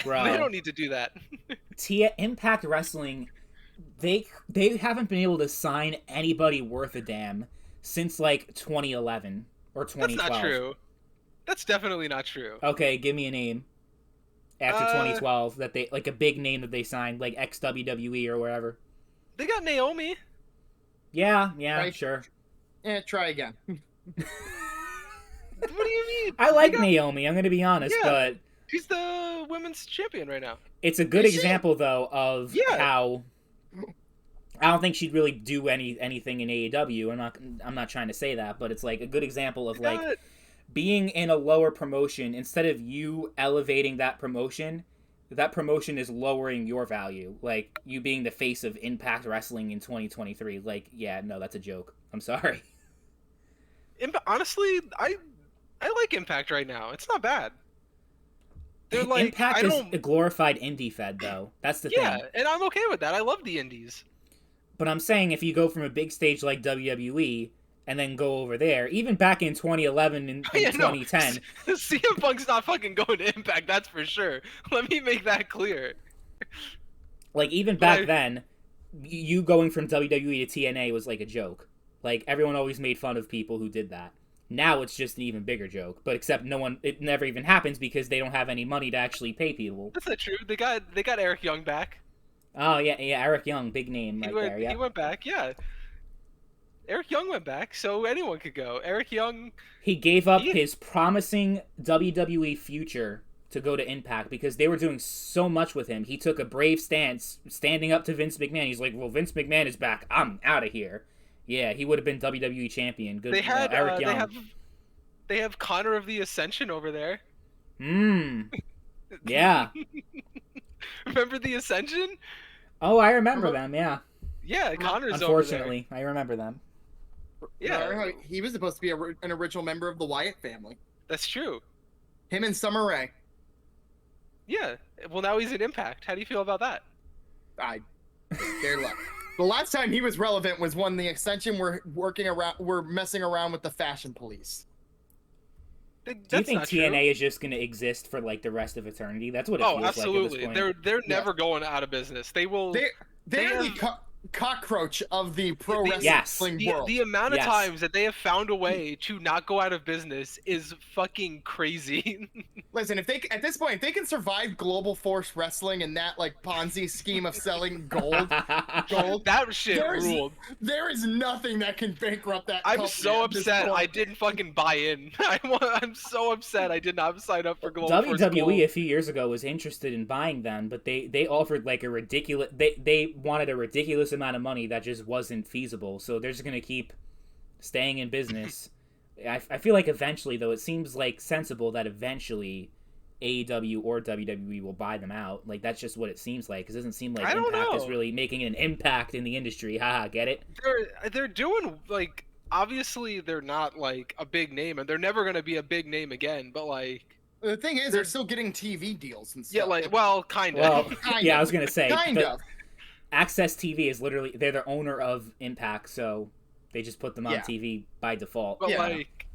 They bro. don't need to do that. Impact Wrestling, they haven't been able to sign anybody worth a damn since like 2011 or That's not 2012. true. That's definitely not true. Okay, give me a name after Uh, 2012 that they like a big name that they signed, like ex WWE or wherever. they got Naomi. Yeah, yeah, Right? sure. Try again. What do you mean? I They like got Naomi, I'm gonna be honest, yeah. but She's the women's champion right now. it's a good Is she? example though of Yeah. how I don't think she'd really do anything in AEW. I'm not trying to say that, but it's like a good example of They like got being in a lower promotion, instead of you elevating that promotion is lowering your value. Like you being the face of Impact Wrestling in 2023. Like, yeah, no, that's a joke. I'm sorry. honestly, I like Impact right now. It's not bad. They're like Impact I is don't a glorified indie fed though. That's the yeah, thing. and I'm okay with that. I love the indies. But I'm saying if you go from a big stage like WWE and then go over there, even back in 2011 and Yeah, no. 2010, CM Punk's not fucking going to Impact, that's for sure. Let me make that clear. like even But back then, you going from WWE to TNA was like a joke. Like everyone always made fun of people who did that. Now it's just an even bigger joke, but except it never even happens because they don't have any money to actually pay people. that's not true. They got Eric Young back. Oh yeah, yeah, Eric Young, big name right there. He Yep. went back. Yeah, Eric Young went back, so anyone could go. Eric Young, He gave up he his promising WWE future to go to Impact because they were doing so much with him. He took a brave stance, standing up to Vince McMahon. He's like, "Well, Vince McMahon is back. I'm out of here." Yeah, he would have been WWE champion. Good, they had Eric Young. they have Connor of the Ascension over there. Hmm. Yeah. Remember the Ascension? Oh, I remember them. Yeah. Yeah, Connor's over there. Unfortunately, I remember them. Yeah, He was supposed to be an original member of the Wyatt family. that's true. Him and Summer Rae. Yeah. Well, now he's in Impact. How do you feel about that? They're luck. The last time he was relevant was when the Ascension were messing around with the Fashion Police. Do you That's think not TNA true. is just going to exist for like the rest of eternity? That's what it Oh, feels absolutely. like at this point. They're never going out of business. They will. They're They the cockroach of the pro Yes. wrestling world. The amount of Yes. times that they have found a way to not go out of business is fucking crazy. Listen, if they at this point, if they can survive Global Force Wrestling and that like Ponzi scheme of selling gold, That shit There's- ruled. there is nothing that can bankrupt that. I'm company so at this upset I point. didn't fucking buy in. I'm so upset I did not sign up for Global Force WWE Gold. a few years ago was interested in buying them, but they offered like a ridiculous they wanted a ridiculous amount of money that just wasn't feasible. So they're just gonna keep staying in business. I feel like eventually, though, it seems like sensible that eventually AEW or WWE will buy them out. Like that's just what it seems like. 'Cause it doesn't seem like I don't Impact is know. really making an impact in the industry. Haha, get it? They're doing like obviously they're not like a big name and they're never gonna be a big name again. But like The thing is, they're still getting TV deals and stuff. yeah, like well, kind of. Well, Kind yeah, of. I was gonna say kind of. Access TV is literally they're the owner of Impact, so they just put them on Yeah. TV by default. But Yeah. like,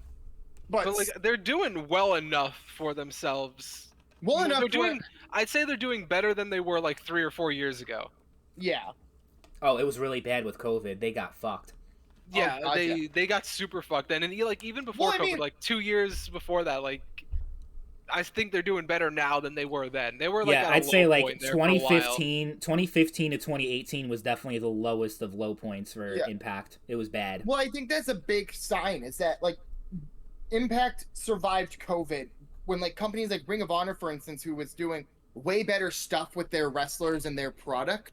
But, but like they're doing well enough for themselves. well enough. They're to where- doing. I'd say they're doing better than they were like 3 or 4 years ago. Yeah. Oh, it was really bad with COVID. They got fucked. Yeah, God, they got super fucked then, and like even before Well, I COVID, mean- like 2 years before that, like I think they're doing better now than they were then. They were like Yeah, at a I'd say low like point there for a while. 2015 to 2018 was definitely the lowest of low points for Yeah. Impact. It was bad. Well, I think that's a big sign. Is that like Impact survived COVID when like companies like Ring of Honor, for instance, who was doing way better stuff with their wrestlers and their product,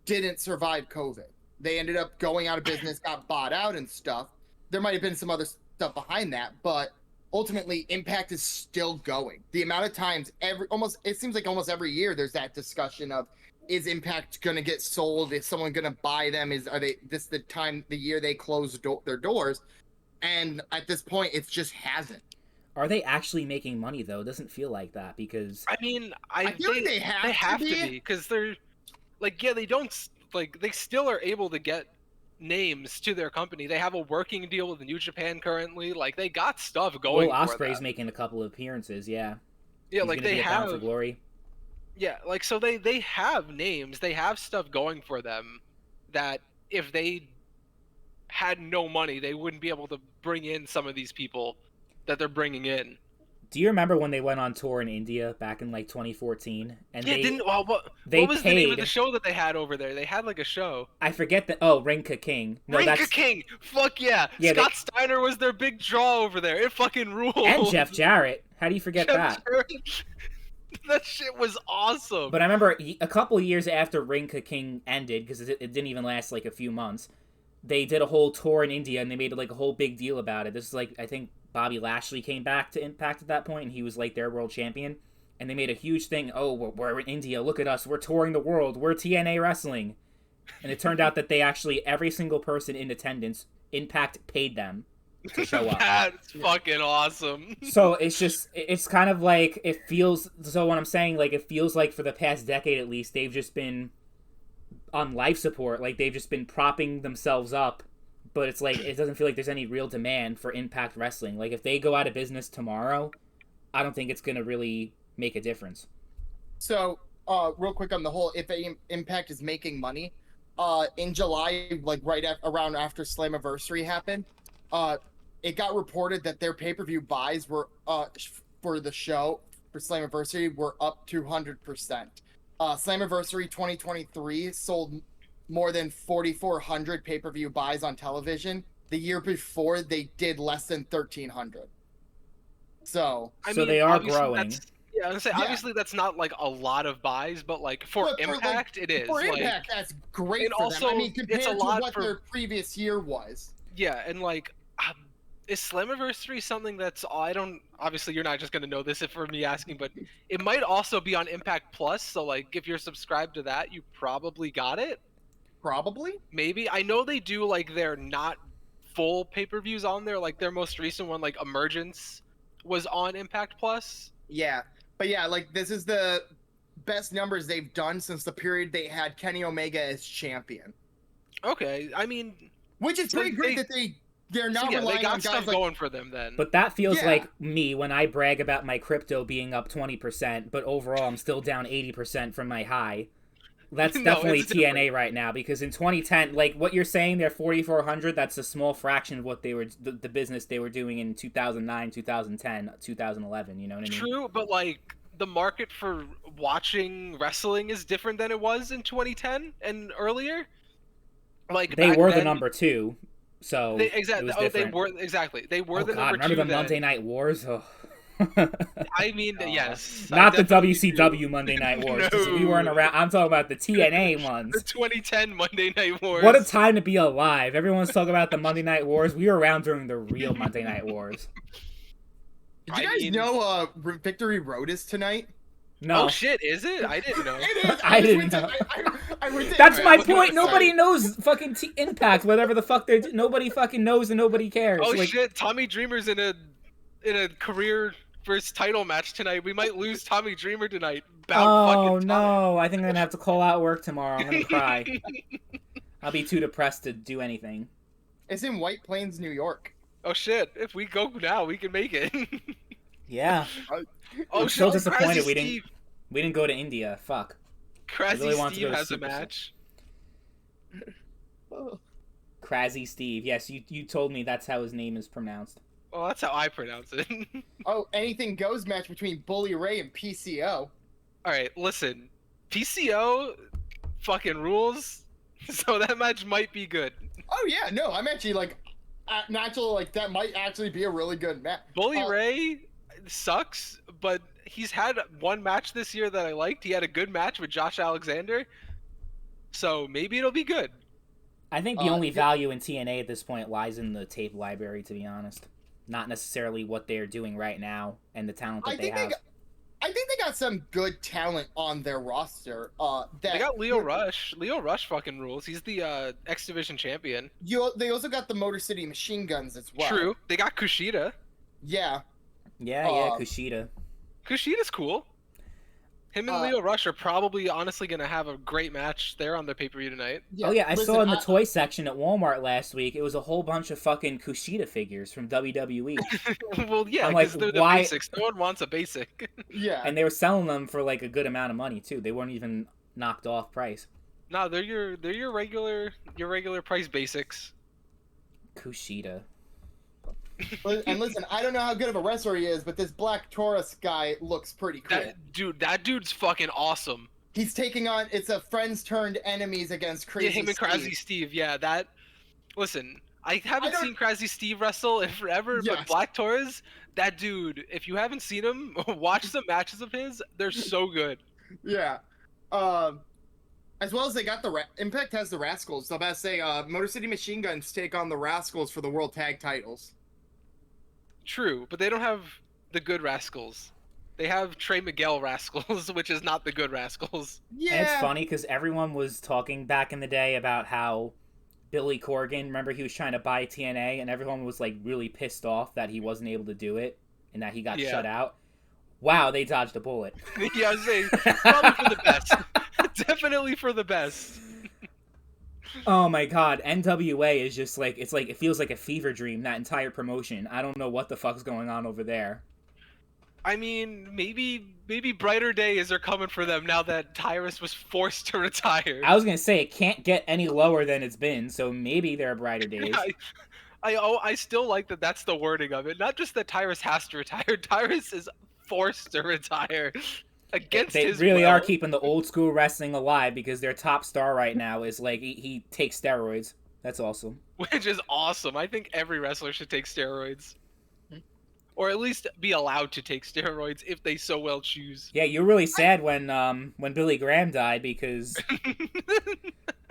didn't survive COVID. They ended up going out of business, got bought out and stuff. There might have been some other stuff behind that, but ultimately Impact is still going. The amount of times it seems like almost every year there's that discussion of, is Impact going to get sold? Is someone going to buy them? This the year they close their doors? And at this point, it just hasn't. Are they actually making money though? It doesn't feel like that because I mean, I feel like they have to to be. because they're like they don't like they still are able to get names to their company. They have a working deal with New Japan currently. Like they got stuff going. Will for Ospreay's them. making a couple of appearances. Yeah, Yeah, He's like gonna they be at Bound for have. Glory. Yeah, like so they have names, they have stuff going for them that if they had no money, they wouldn't be able to bring in some of these people that they're bringing in. Do you remember when they went on tour in India back in like 2014 and Yeah, didn't well, they what was the name of the paid show that they had over there? They had like a show. I forget the oh Rinka King. No, Rinka that's King. Fuck yeah. yeah, Scott Steiner was their big draw over there. It fucking and ruled. Jeff Jarrett. How do you forget Jeff that? Jarrett. That shit was awesome. But I remember a couple years after Rinka King ended, because it didn't even last like a few months, they did a whole tour in India and they made like a whole big deal about it. This is like I think Bobby Lashley came back to Impact at that point, and he was like their world champion. And they made a huge thing. Oh, we're in India. Look at us. We're touring the world. We're TNA wrestling. And it turned out that they actually every single person in attendance, Impact paid them to show up. That's fucking awesome. So it's kind of like it feels. So what I'm saying, like it feels like for the past decade at least, they've just been on life support. Like they've just been propping themselves up. But it's like it doesn't feel like there's any real demand for Impact Wrestling. Like if they go out of business tomorrow, I don't think it's gonna really make a difference. So, real quick on the whole, if Impact is making money, in July, like around after Slammiversary happened, it got reported that their pay-per-view buys were for the show for Slammiversary were up 200%. Slammiversary 2023 sold more than 4,400 pay-per-view buys on television. The year before, they did less than 1,300. So they are growing. Yeah, I was gonna say obviously that's not like a lot of buys, but like for Impact, it is. For like, Impact, that's great. and for also, them. I mean, compared it's a to lot what for their previous year was. Yeah, and like, is Slammiversary something that's I don't obviously you're not just gonna know this if for me asking, but it might also be on Impact Plus. So like, if you're subscribed to that, you probably got it. Probably. Maybe I know they do like their not full pay-per-views on there. Like their most recent one, like Emergence, was on Impact Plus. Yeah, but yeah, like this is the best numbers they've done since the period they had Kenny Omega as champion. Okay, I mean, which is pretty great that they're not relying they got on stuff guys going for them then. But that feels like me when I brag about my crypto being up 20%, but overall I'm still down 80% from my high. That's definitely TNA different right now, because in 2010, like what you're saying, they're 4,400. That's a small fraction of what they were, the business they were doing in 2009, 2010, 2011. You know what I mean? True, but like the market for watching wrestling is different than it was in 2010 and earlier. Like they were the number two, so exactly. They were the number two. Remember the Monday Night Wars? Oh. I mean, yes. Not the WCW Monday Night Wars. No. We weren't around. I'm talking about the TNA ones. The 2010 Monday Night Wars. What a time to be alive. Everyone's talking about the Monday Night Wars. We were around during the real Monday Night Wars. Did you guys know Victory Road is tonight? No. Oh shit, is it? I didn't know. It is. I didn't know. That's my point. Nobody knows fucking Impact, whatever the fuck they're nobody fucking knows and nobody cares. Oh shit, Tommy Dreamer's in a career first title match tonight. We might lose Tommy Dreamer tonight. Oh no, I think I'm gonna have to call out work tomorrow. I'm gonna cry. I'll be too depressed to do anything. It's in White Plains, New York. Oh shit, if we go now, we can make it. Yeah. I'm so disappointed we didn't go to India. Fuck. Crazy Steve has a match. Crazy Steve. Yes, you told me that's how his name is pronounced. Well, that's how I pronounce it. Oh, anything goes match between Bully Ray and PCO. Alright, listen. PCO fucking rules, so that match might be good. Oh yeah, no, I'm actually like, naturally, like that might actually be a really good match. Bully Ray sucks, but he's had one match this year that I liked. He had a good match with Josh Alexander, so maybe it'll be good. I think the only value in TNA at this point lies in the tape library, to be honest. Not necessarily what they're doing right now and the talent that they have. I think they got some good talent on their roster. They got Leo Rush. Leo Rush fucking rules. He's the X Division champion. They also got the Motor City Machine Guns as well. True. They got Kushida. Yeah. Yeah, Kushida. Kushida's cool. Him and Leo Rush are probably honestly gonna have a great match there on the pay-per-view tonight. Oh yeah, I listen, saw in the toy section at Walmart last week. It was a whole bunch of fucking Kushida figures from WWE. Well, yeah, I'm like, because they're the why? basics. No one wants a basic. yeah. And they were selling them for like a good amount of money too. They weren't even knocked off price. No, they're your regular price basics. Kushida. And listen, I don't know how good of a wrestler he is, but this Black Taurus guy looks pretty cool. That dude's fucking awesome. He's taking on, it's a friends turned enemies against Crazy Yeah, him and Crazy Steve. Yeah, that. Listen, I haven't seen Crazy Steve wrestle in forever, but Black Taurus, that dude. If you haven't seen him, watch some matches of his. They're so good. Yeah. As well as they got Impact has the Rascals. So I'm about to say, Motor City Machine Guns take on the Rascals for the World Tag Titles. True, but they don't have the good Rascals. They have Trey Miguel Rascals, which is not the good Rascals. Yeah. And it's funny because everyone was talking back in the day about how Billy Corgan, remember he was trying to buy TNA, and everyone was like really pissed off that he wasn't able to do it and that he got shut out. Wow, they dodged a bullet. Yeah, I was saying, probably for the best. Definitely for the best. Oh my god, NWA is just like, it feels like a fever dream, that entire promotion. I don't know what the fuck's going on over there. I mean, maybe brighter days are coming for them now that Tyrus was forced to retire. I was gonna say, it can't get any lower than it's been, so maybe there are brighter days. I still like that that's the wording of it. Not just that Tyrus has to retire, Tyrus is forced to retire. Against they his really will. are keeping the old school wrestling alive because their top star right now is like he takes steroids. That's awesome. Which is awesome. I think every wrestler should take steroids. Or at least be allowed to take steroids if they so well choose. Yeah, you're really sad when Billy Graham died because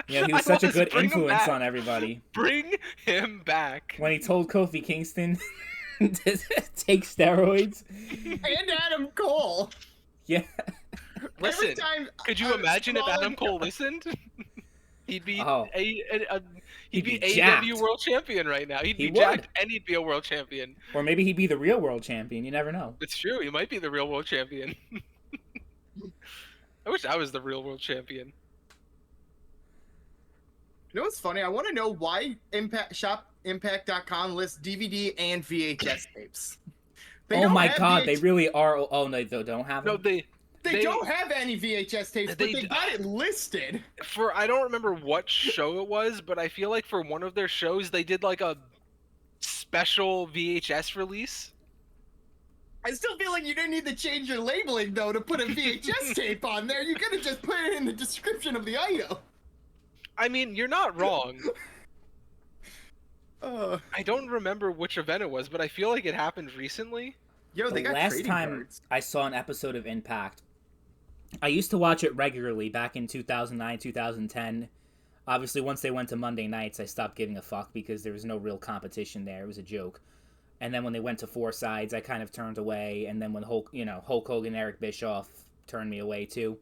he was such a good influence on everybody. Bring him back. When he told Kofi Kingston to take steroids. And Adam Cole. Yeah. Listen, could you imagine if Adam Cole listened? He'd be he'd be AEW world champion right now. He'd be jacked and he'd be a world champion. Or maybe he'd be the real world champion. You never know. It's true. He might be the real world champion. I wish I was the real world champion. You know what's funny? I want to know why Impact.com lists DVD and VHS tapes. Oh my god, they really are. Oh no, they don't have them? No, they don't have any VHS tapes, but they got it listed. I don't remember what show it was, but I feel like for one of their shows, they did like a special VHS release. I still feel like you didn't need to change your labeling, though, to put a VHS tape on there. You could have just put it in the description of the item. I mean, you're not wrong. I don't remember which event it was, but I feel like it happened recently. Yo, they got last time cards. I saw an episode of Impact, I used to watch it regularly back in 2009, 2010. Obviously, once they went to Monday nights, I stopped giving a fuck because there was no real competition there. It was a joke. And then when they went to Four Sides, I kind of turned away. And then when Hulk Hogan, Eric Bischoff turned me away too.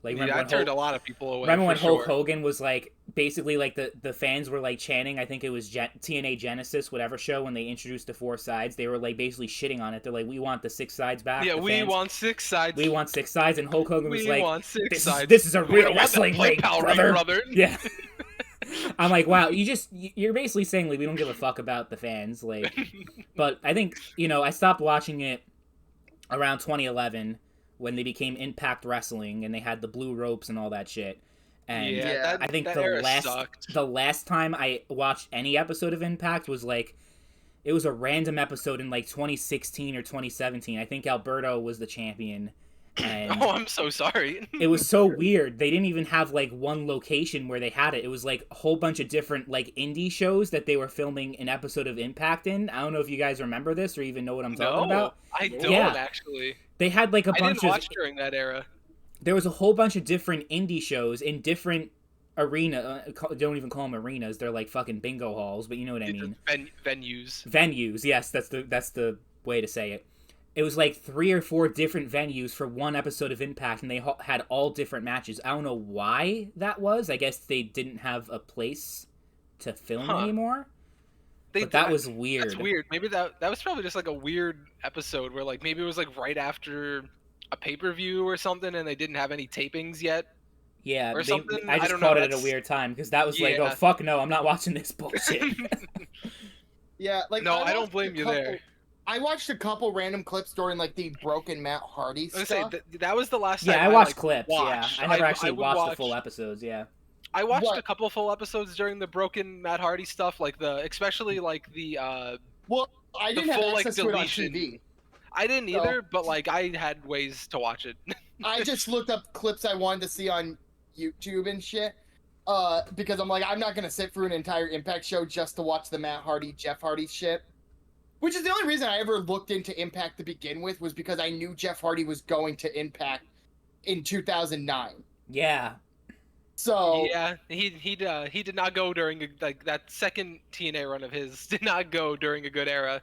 Like, I turned a lot of people away. Remember when Hulk Hogan was like, basically like the fans were like chanting, I think it was TNA Genesis, whatever show, when they introduced the Four Sides, they were like basically shitting on it. They're like, we want the 6 sides back. Yeah, we want 6 sides. We want 6 sides. And Hulk Hogan was like, we want 6 sides. This is a real wrestling ring, brother. Yeah. I'm like, wow, you're basically saying like we don't give a fuck about the fans, like. But I think I stopped watching it around 2011 when they became Impact Wrestling and they had the blue ropes and all that shit. And I think the last time I watched any episode of Impact was like, it was a random episode in like 2016 or 2017. I think Alberto was the champion. And oh, I'm so sorry. It was so weird. They didn't even have like one location where they had it. It was like a whole bunch of different like indie shows that they were filming an episode of Impact in. I don't know if you guys remember this or even know what I'm talking about. I don't actually. They had like a bunch I didn't watch during that era. There was a whole bunch of different indie shows in different don't even call them arenas. They're like fucking bingo halls, but you know what I mean. Venues. Venues, yes, that's the way to say it. It was like 3 or 4 different venues for one episode of Impact, and they had all different matches. I don't know why that was. I guess they didn't have a place to film anymore. But that was weird. That's weird. Maybe that was probably just like a weird episode where like maybe it was like right after a pay-per-view or something, and they didn't have any tapings yet Yeah, or something. I I just don't know. caught it at a That's weird time because that was like, oh yeah. fuck no, I'm not watching this bullshit. Yeah, like No, I don't watched blame a you couple- there. I watched a couple random clips during like the broken Matt Hardy I was gonna stuff. say that was the last Yeah, time I watched like, clips. watched. Yeah, I never I actually would watched the watch. full episodes. Yeah. I watched What? a couple full episodes during the broken Matt Hardy stuff, like especially like Well, I the didn't have full like access to it on deletion. TV. I didn't So- either, but like I had ways to watch it. I just looked up clips I wanted to see on YouTube and shit. Because I'm like, I'm not gonna sit through an entire Impact show just to watch the Matt Hardy, Jeff Hardy shit. Which is the only reason I ever looked into Impact to begin with, was because I knew Jeff Hardy was going to Impact in 2009. Yeah. So Yeah, he did not go during like that second TNA run of his did not go during a good era.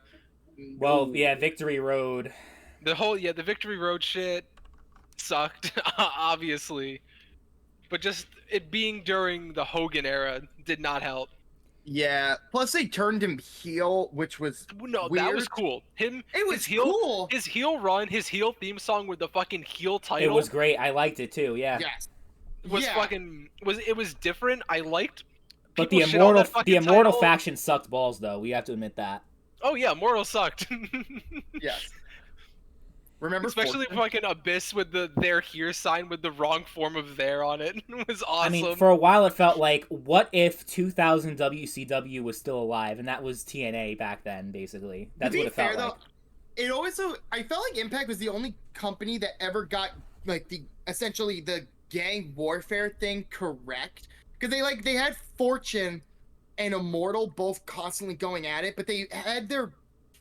Well, no. yeah, Victory Road. The Victory Road shit sucked, obviously, but just it being during the Hogan era did not help. Yeah. Plus, they turned him heel, which was No, weird. that was cool. It was his heel, cool. His heel run, his heel theme song with the fucking heel title. It was great. I liked it too. Yeah. Yes. was Yeah. fucking it was different. I liked. But people shit on that the fucking Immortal title. faction sucked balls, though. We have to admit that. Oh yeah, Mortal sucked. Yes. Remember, Especially Fortune? fucking Abyss with the "They're Here" sign with the wrong form of "there" on it was awesome. I mean, for a while it felt like, what if 2000 WCW was still alive, and that was TNA back then, basically. That's to be what it felt fair, like. though, it also I felt like Impact was the only company that ever got like essentially the gang warfare thing correct, because they had Fortune and Immortal both constantly going at it, but they had their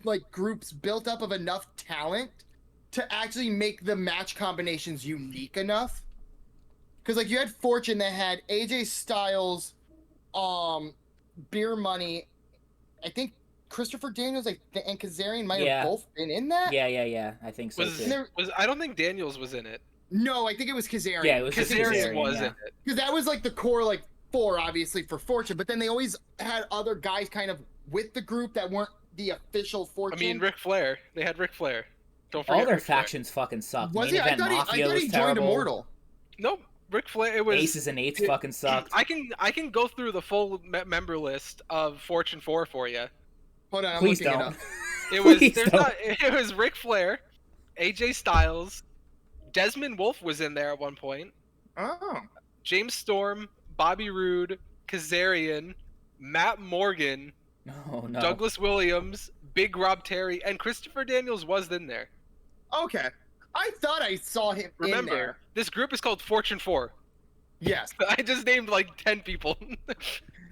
like groups built up of enough talent to actually make the match combinations unique enough. Because like you had Fortune that had AJ Styles, Beer Money, I think Christopher Daniels and Kazarian might Yeah. have both been in that. Yeah. I think so, was too. I don't think Daniels was in it. No, I think it was Kazarian. Yeah, it was just Kazarian Kazarian, was yeah. in it. Because that was like the core like four, obviously, for Fortune. But then they always had other guys kind of with the group that weren't the official I Fortune. mean, Ric Flair. They had Ric Flair. Don't forget All their Ric Flair. factions fucking sucked. was Main he? I Event thought he, Mafia I thought was he joined terrible. Immortal. Nope. Ric Flair. It was Aces and Eights fucking sucked. I can go through the full member list of Fortune 4 for you. Hold on, I'm Please looking don't. it up. It was Please don't. it was Ric Flair, AJ Styles, Desmond Wolfe was in there at one point, Oh. James Storm, Bobby Roode, Kazarian, Matt Morgan, Oh, no. Douglas Williams, Big Rob Terry, and Christopher Daniels was in there. Okay. I thought I saw him in Remember, there. this group is called Fortune 4. Yes. I just named like 10 people.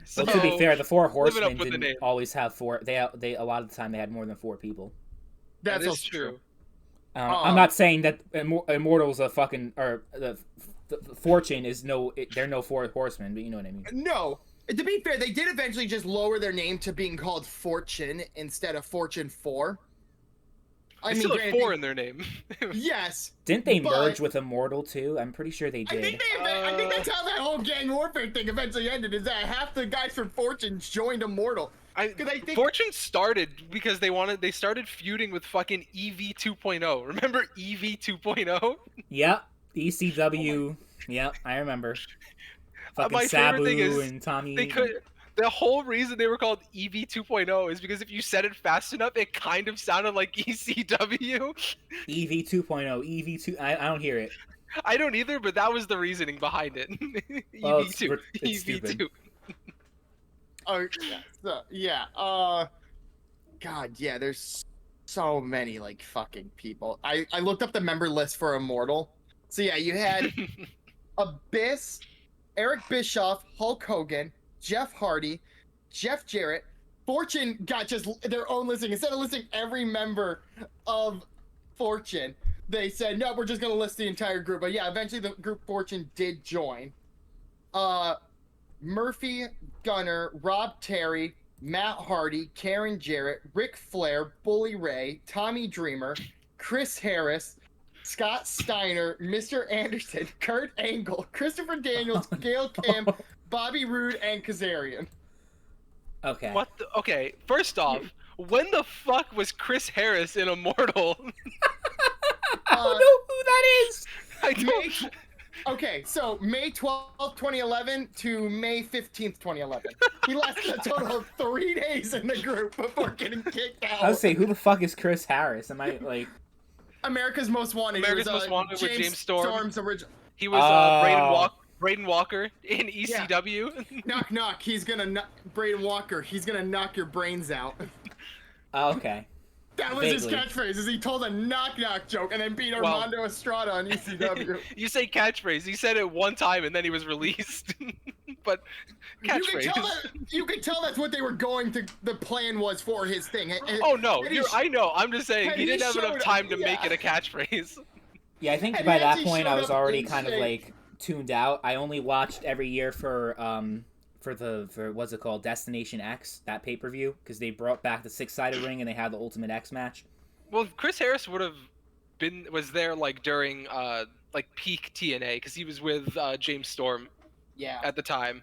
So, Well, to be fair, the Four living Horsemen up with the didn't name. always have four. They a lot of the time they had more than 4 people. that That's is also true. I'm not saying that Immortal's a fucking or the Fortune is they're no Four Horsemen, but you know what I mean. No. To be fair, they did eventually just lower their name to being called Fortune instead of Fortune 4. They still have 4 in their name. Yes. Didn't they But- merge with Immortal too? I'm pretty sure they I did. think that's how that whole gang warfare thing eventually ended, is that half the guys from Fortune joined Immortal. I 'Cause I think- Fortune started because they started feuding with fucking EV 2.0. Remember EV 2.0? Yep, ECW. Yep, I remember. Fucking My favorite thing Sabu is and Tommy. They could. The whole reason they were called EV 2.0 is because if you said it fast enough, it kind of sounded like ECW. EV 2.0, EV 2. I don't hear it. I don't either, but that was the reasoning behind it. Well, EV2. it's stupid. EV2. Oh, yeah. So, yeah. God, yeah, there's so many, like, fucking people. I looked up the member list for Immortal. So, yeah, you had Abyss, Eric Bischoff, Hulk Hogan, Jeff Hardy, Jeff Jarrett. Fortune got just their own listing. Instead of listing every member of Fortune, they said, no, we're just going to list the entire group. But yeah, eventually the group Fortune did join. Murphy, Gunner, Rob Terry, Matt Hardy, Karen Jarrett, Ric Flair, Bully Ray, Tommy Dreamer, Chris Harris, Scott Steiner, Mr. Anderson, Kurt Angle, Christopher Daniels, Gail Kim, Bobby Roode, and Kazarian. Okay. What? Okay, first off, when the fuck was Chris Harris in Immortal? I don't know who that is. I don't. Okay, so May 12th, 2011 to May 15th, 2011. He lasted a total of 3 days in the group before getting kicked out. I would say, who the fuck is Chris Harris? Am I like America's Most Wanted. America's He was, Most Wanted with James Storm. Storm's original. He was Oh. Braden Walker in ECW. Knock knock. He's gonna Braden Walker. He's gonna knock your brains out. Oh, okay. That was his Vaguely. catchphrase. Is he told a knock knock joke and then beat Armando Estrada on ECW. You say catchphrase. He said it one time and then he was released. But catchphrase. You can tell that's what they were going to. The plan was for his thing. Oh no, And he I know. I'm just saying and he he didn't have enough showed time up, to make yeah. it a catchphrase. Yeah, I think And by he that actually point I showed was up already in kind of shape. like tuned out. I only watched every year for what's it called, Destination X, that pay-per-view, because they brought back the 6-sided ring and they had the Ultimate X match. Well, Chris Harris was there like during like peak TNA because he was with James Storm Yeah. at the time.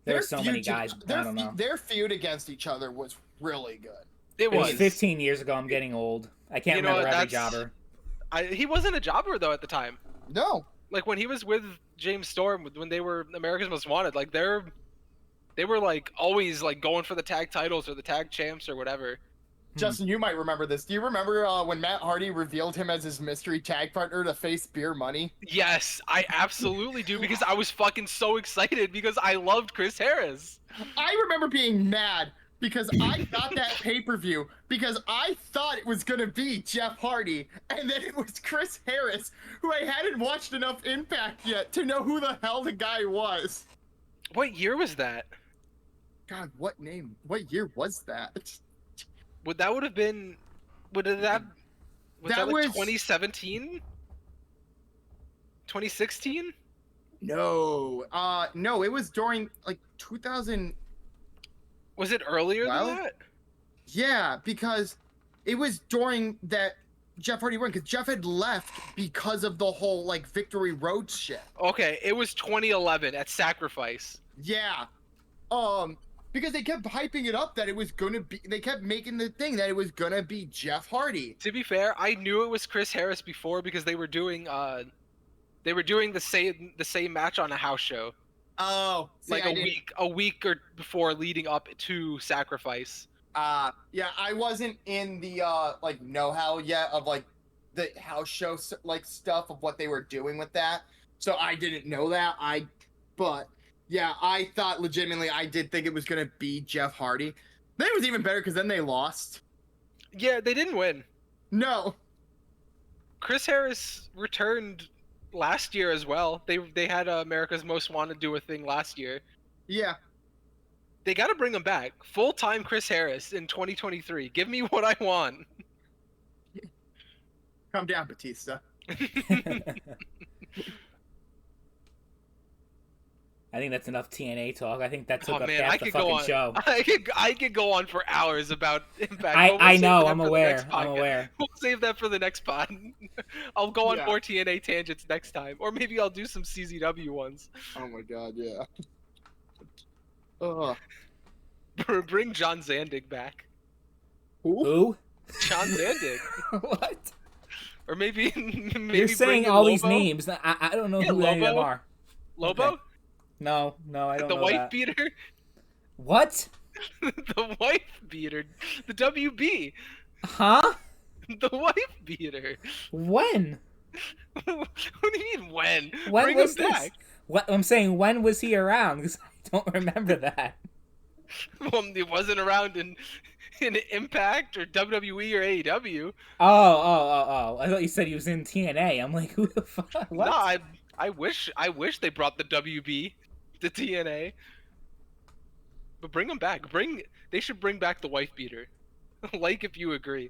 There Their were so many feud- guys. I don't know. Their feud against each other was really good. It It was was 15 years ago. I'm getting old. I can't You know, remember every that's- jobber. He wasn't a jobber though at the time. No. Like when he was with James Storm, when they were America's Most Wanted, like they were like always like going for the tag titles or the tag champs or whatever. Justin, you might remember this. Do you remember when Matt Hardy revealed him as his mystery tag partner to face Beer Money? Yes, I absolutely do because I was fucking so excited because I loved Chris Harris. I remember being mad because I got that pay-per-view because I thought it was going to be Jeff Hardy, and then it was Chris Harris, who I hadn't watched enough Impact yet to know who the hell the guy was. What year was that? God, what year was that? Would that have been? Was That that like was- 2017? 2016? No, no, it was during like 2000. Was it earlier Well, than that? Yeah, because it was during that Jeff Hardy run, because Jeff had left because of the whole like Victory Road shit. Okay, it was 2011 at Sacrifice. Yeah, because they kept hyping it up that it was gonna be. They kept making the thing that it was gonna be Jeff Hardy. To be fair, I knew it was Chris Harris before because they were doing the same match on a house show. Oh, see, Like a week or before leading up to Sacrifice. Yeah, I wasn't in the like know-how yet of like the house show like stuff of what they were doing with that, so I didn't know that. But yeah, I thought legitimately, I did think it was gonna be Jeff Hardy. Then it was even better because then they lost. Yeah, they didn't win. No, Chris Harris returned last year as well. They had America's Most Wanted do a thing last year. yeah, They got to bring him back. Full-time Chris Harris in 2023. Give me what I want. calm down, Batista. I think that's enough TNA talk. I think that took Oh up man, half I the could go fucking on. show. I could go on for hours about Impact. but we'll I save know. that I'm for the aware. next I'm podcast. aware. We'll save that for the next pod. I'll go on Yeah. more TNA tangents next time, or maybe I'll do some CZW ones. Oh my god, yeah. Ugh. Bring John Zandig back. Who? Who? John Zandig, What? or maybe maybe You're bring saying in all these Lobo. names. I don't know Yeah, who any of them Lobo. are. Lobo, Okay. No, I don't the know wife that. beater, What? the wife beater, the WB, Huh? the wife beater. When? What do you mean when? When Bring was him this? back. What I'm saying, when was he around? Because I don't remember that. Well, he wasn't around in Impact or WWE or AEW. Oh. I thought you said he was in TNA. I'm like, who the fuck? What? No, I wish they brought the WB to TNA. But bring him back. They should bring back the wife beater. Like if you agree.